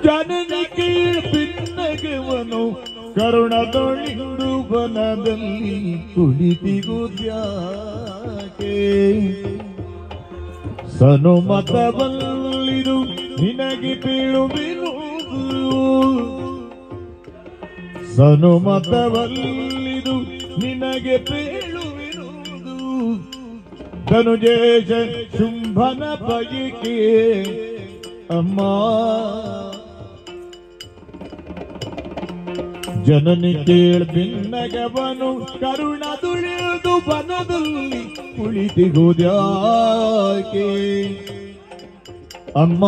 ಜನನಿ ಕೀಳ್ಪಿನ್ನಗವನು ಕರುಣದೊಳಿಂದು ವನದಲ್ಲಿ ಕುಳಿತಿಗುದ್ಯಾಕೆ ಸನುಮತವಲ್ಲಿದು ನಿನಗೆ ಬೀಳುವಿರುವುದು ಸನುಮತವಲ್ಲಿದು ನಿನಗೆ ಬೀಳುವಿರುವುದು ಧನುಜೇಶ ಶುಂಭನ ಬಯಕೆ ಅಮ್ಮ ಜನನಿ ಕೇಳ್ಬಿನ್ನಗವನು ಕರುಣದುಳಿದು ಬನದಲ್ಲಿ ಕುಳಿತಿಗುದ್ಯಾಕೆ ಅಮ್ಮ